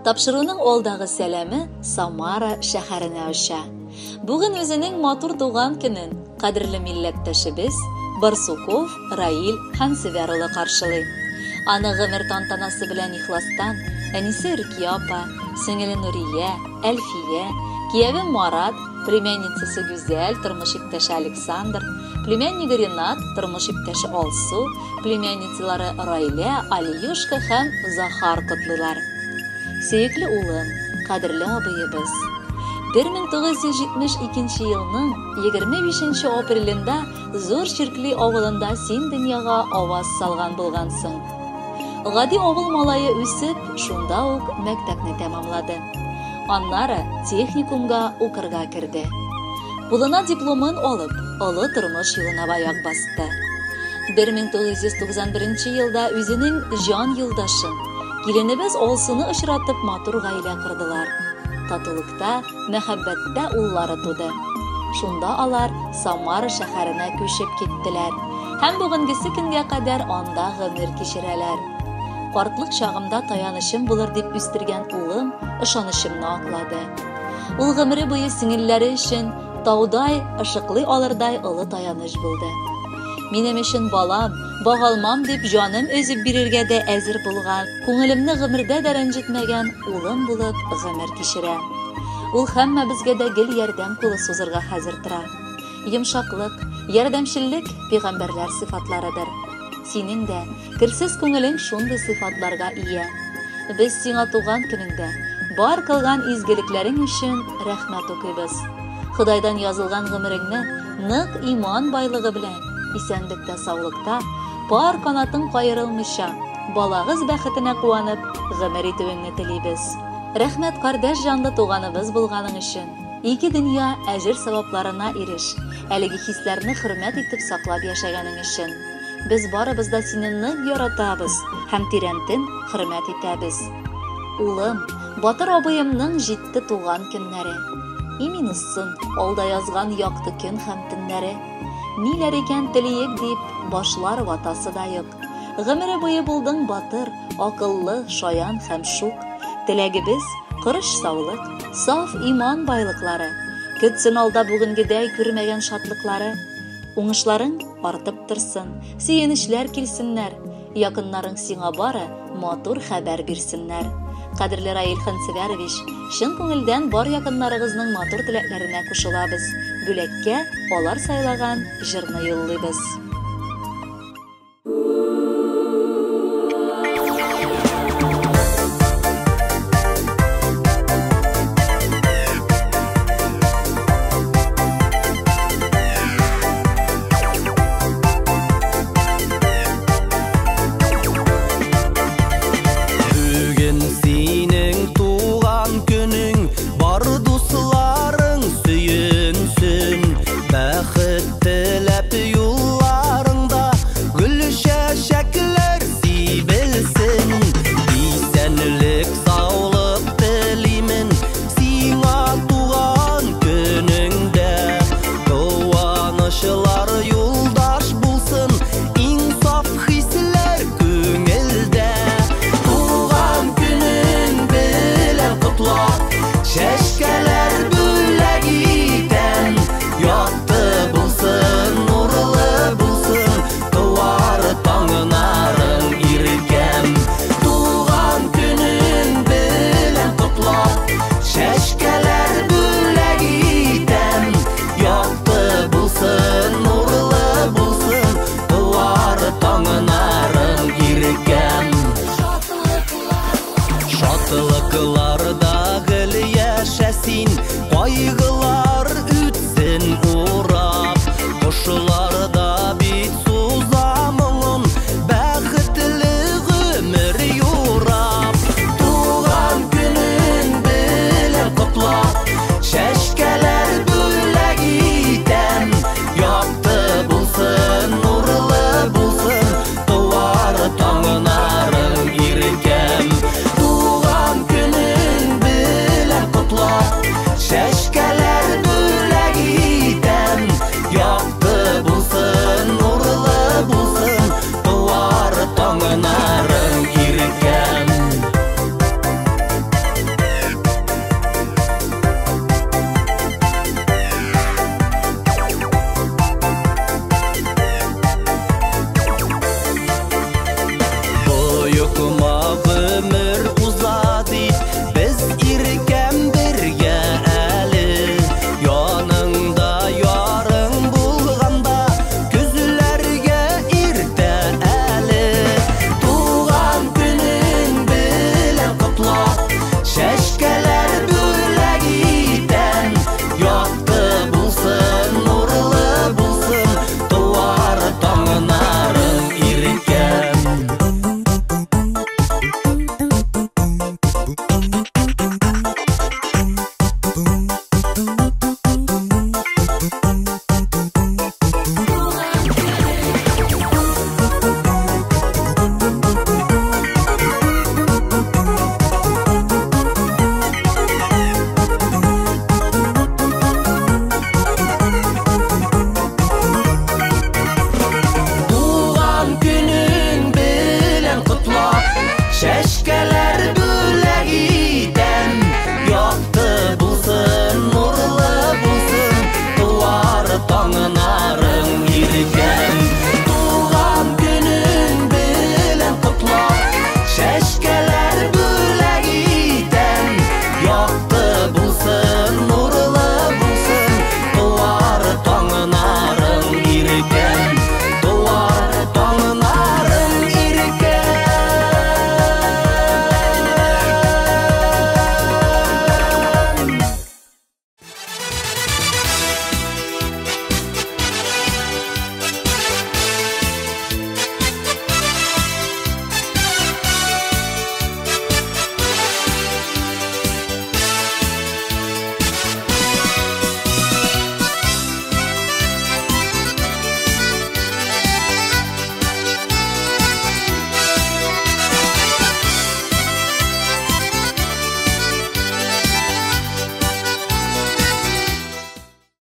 Тапшыруның алдагы сәламе Самара шәһәренә оча. Бүген үзенең матур туган көнен кадерле милләттәшебез Барсуков Раил Хансевер улы каршылый. Аны гомер тантанасы белән ихластан әнисе Рукия апа, сеңеле Нурия, Әлфия, кияве Марат, племянницасы Гүзәл, тормыш иптәше Александр, племянниге Ринат, тормыш иптәше Алсу, племянницалары Райля, Алиюшка һәм Захар котлыйлар. Сөекле улым, кадерле абыебыз. 1972 елның 25 апрелендә Зур Чиркли авылында син дөньяга аваз салган булгансың. Гади авыл малае үсеп, шунда ук мәктәпне тәмамлады. Аннары техникумга укырга керде. Кулына дипломын алып, олы тормыш юлына аяк басты. 1991 елда үзенең җан юлдашын, киленебез Алсуны очратып матур гаилә кордылар. Татулыкта, мәхәббәттә уллары туды. Шунда алар Самара шәһәренә күчеп киттеләр һәм бүгенгесе көнгә кадәр анда гомер кичерәләр. Картлык чагымда таянышым булыр дип үстергән улым ышанычымны аклады. Ул гомере буе сиңелләре өчен таудай, ышыклый алырдай олы таяныч булды. Минем өчен балам, багалмам дип җаным өзеп бирергә дә әзер булган, күңелемне гомердә дә рәнҗетмәгән улым булып гомер кичерә. Ул һәммәбезгә дә гел ярдәм кулы сузырга хәзер тора. Йомшаклык, ярдәмчеллек пәйгамбәрләр сыйфатларыдыр. Синең дә керсез күңелең шундый сыйфатларга ия. Без сиңа туган көнеңдә бар кылган изгелекләрең өчен рәхмәт укыйбыз. Худайдан язылган гомереңне нык иман байлыгы белән, исәнлектә, саулыкта, пар канатың кайрылмыйча, балагыз бәхетенә куанып, гомер итүеңне телибез. Рәхмәт кардәш җанлы туганыбыз булганың өчен. Ике дөнья әҗер савапларына иреш, әлеге хисләрне хөрмәт итеп саклап яшәгәнең өчен. Без барыбыз да сине нык яратабыз һәм тирәнтен хөрмәт итәбез. Улым, Батыр абыемның җитте туган көннәре. Иминуссын алда язган якты көн һәм төннәре. Ниләр икән телиек дип башлар ватасы да юк. Гомере буе булдың батыр, акыллы, шаян һәм шук. Теләгебез кырыш саулык, саф иман байлыклары. Көтсен алда бүгенгедәй күрмәгән шатлыклары. Уңышларың артып торсын, сөенечләр килсеннәр. Якыннарың сиңа бары матур хәбәр бирсеннәр. Кадерле Раил Хансеверович, чын күңелдән бар якыннарыгызның матур теләкләренә кушылабыз. Бүләккә алар сайлаган җырны юллыйбыз.